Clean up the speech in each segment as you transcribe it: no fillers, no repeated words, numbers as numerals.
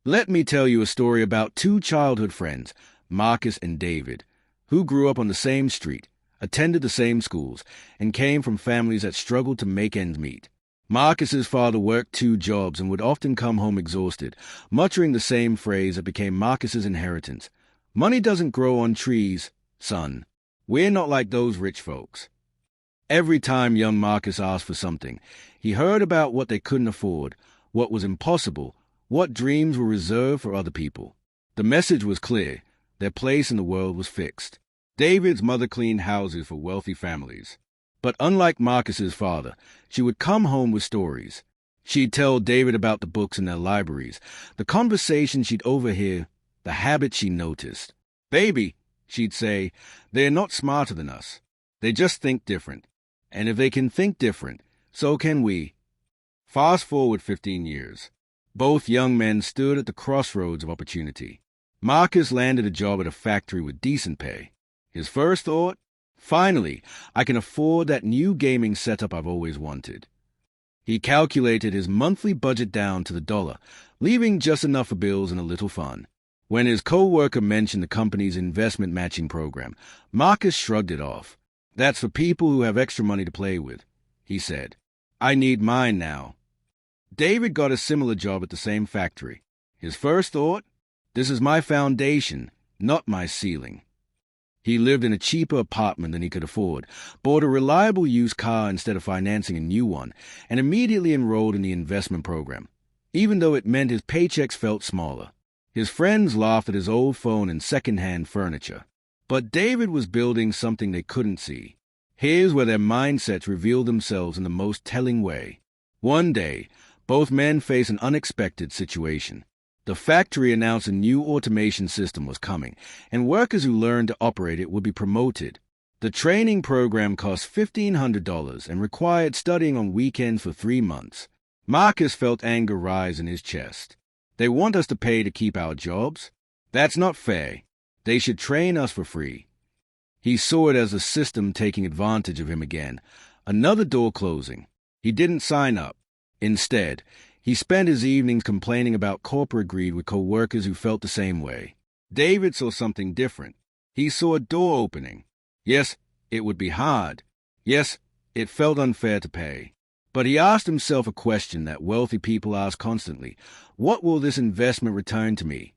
Let me tell you a story about two childhood friends, Marcus and David, who grew up on the same street, attended the same schools, and came from families that struggled to make ends meet. Marcus's father worked 2 jobs and would often come home exhausted, muttering the same phrase that became Marcus's inheritance. "Money doesn't grow on trees, son. We're not like those rich folks." Every time young Marcus asked for something, he heard about what they couldn't afford, what was impossible, what dreams were reserved for other people. The message was clear. Their place in the world was fixed. David's mother cleaned houses for wealthy families. But unlike Marcus's father, she would come home with stories. She'd tell David about the books in their libraries, the conversations she'd overhear, the habits she noticed. "Baby," she'd say, "they're not smarter than us. They just think different. And if they can think different, so can we." Fast forward 15 years. Both young men stood at the crossroads of opportunity. Marcus landed a job at a factory with decent pay. His first thought? Finally, I can afford that new gaming setup I've always wanted. He calculated his monthly budget down to the dollar, leaving just enough for bills and a little fun. When his co-worker mentioned the company's investment matching program, Marcus shrugged it off. "That's for people who have extra money to play with," he said. "I need mine now." David got a similar job at the same factory. His first thought? This is my foundation, not my ceiling. He lived in a cheaper apartment than he could afford, bought a reliable used car instead of financing a new one, and immediately enrolled in the investment program, even though it meant his paychecks felt smaller. His friends laughed at his old phone and second-hand furniture. But David was building something they couldn't see. Here's where their mindsets revealed themselves in the most telling way. One day, both men faced an unexpected situation. The factory announced a new automation system was coming, and workers who learned to operate it would be promoted. The training program cost $1,500 and required studying on weekends for 3 months. Marcus felt anger rise in his chest. "They want us to pay to keep our jobs? That's not fair. They should train us for free." He saw it as the system taking advantage of him again, another door closing. He didn't sign up. Instead, he spent his evenings complaining about corporate greed with co-workers who felt the same way. David saw something different. He saw a door opening. Yes, it would be hard. Yes, it felt unfair to pay. But he asked himself a question that wealthy people ask constantly. What will this investment return to me?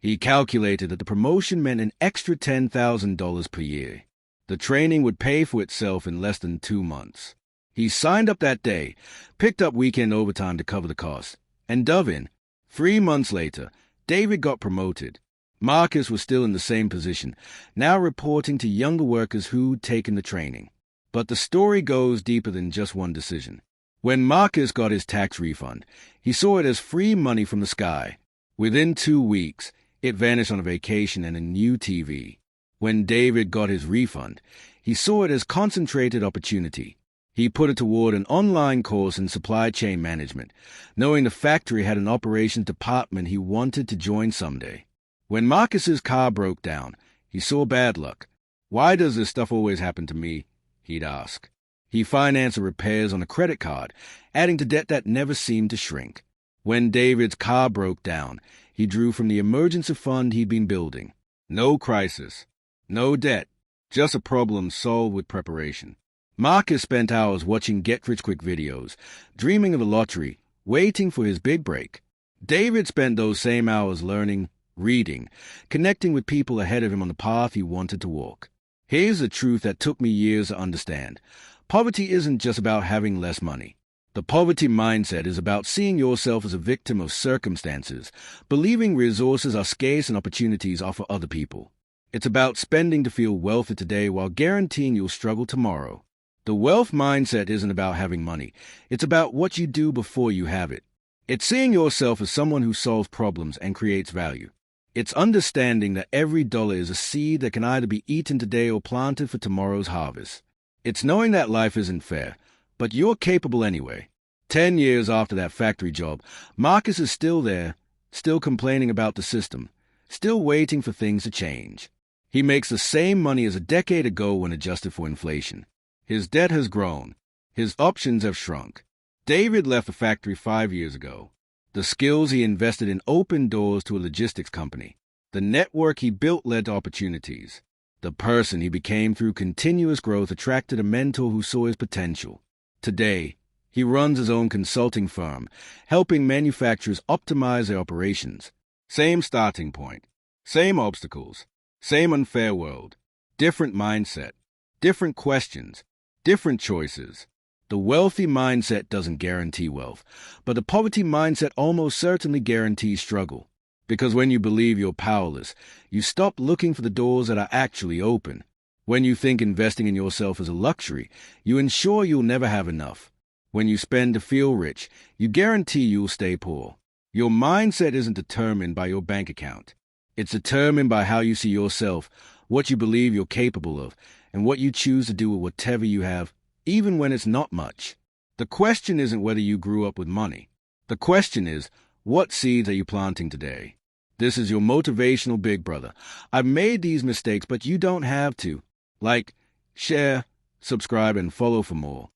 He calculated that the promotion meant an extra $10,000 per year. The training would pay for itself in less than 2 months. He signed up that day, picked up weekend overtime to cover the cost, and dove in. 3 months later, David got promoted. Marcus was still in the same position, now reporting to younger workers who'd taken the training. But the story goes deeper than just one decision. When Marcus got his tax refund, he saw it as free money from the sky. Within 2 weeks, it vanished on a vacation and a new TV. When David got his refund, he saw it as concentrated opportunity. He put it toward an online course in supply chain management, knowing the factory had an operations department he wanted to join someday. When Marcus's car broke down, he saw bad luck. "Why does this stuff always happen to me?" he'd ask. He financed the repairs on a credit card, adding to debt that never seemed to shrink. When David's car broke down, he drew from the emergency fund he'd been building. No crisis, no debt, just a problem solved with preparation. Marcus spent hours watching get-rich-quick videos, dreaming of the lottery, waiting for his big break. David spent those same hours learning, reading, connecting with people ahead of him on the path he wanted to walk. Here's the truth that took me years to understand. Poverty isn't just about having less money. The poverty mindset is about seeing yourself as a victim of circumstances, believing resources are scarce and opportunities are for other people. It's about spending to feel wealthy today while guaranteeing you'll struggle tomorrow. The wealth mindset isn't about having money. It's about what you do before you have it. It's seeing yourself as someone who solves problems and creates value. It's understanding that every dollar is a seed that can either be eaten today or planted for tomorrow's harvest. It's knowing that life isn't fair, but you're capable anyway. 10 years after that factory job, Marcus is still there, still complaining about the system, still waiting for things to change. He makes the same money as a decade ago when adjusted for inflation. His debt has grown. His options have shrunk. David left the factory 5 years ago. The skills he invested in opened doors to a logistics company. The network he built led to opportunities. The person he became through continuous growth attracted a mentor who saw his potential. Today, he runs his own consulting firm, helping manufacturers optimize their operations. Same starting point, same obstacles, same unfair world, different mindset, different questions, different choices. The wealthy mindset doesn't guarantee wealth, but the poverty mindset almost certainly guarantees struggle. Because when you believe you're powerless, you stop looking for the doors that are actually open. When you think investing in yourself is a luxury, you ensure you'll never have enough. When you spend to feel rich, you guarantee you'll stay poor. Your mindset isn't determined by your bank account. It's determined by how you see yourself, what you believe you're capable of, and what you choose to do with whatever you have, even when it's not much. The question isn't whether you grew up with money. The question is, what seeds are you planting today? This is your motivational big brother. I've made these mistakes, but you don't have to. Like, share, subscribe, and follow for more.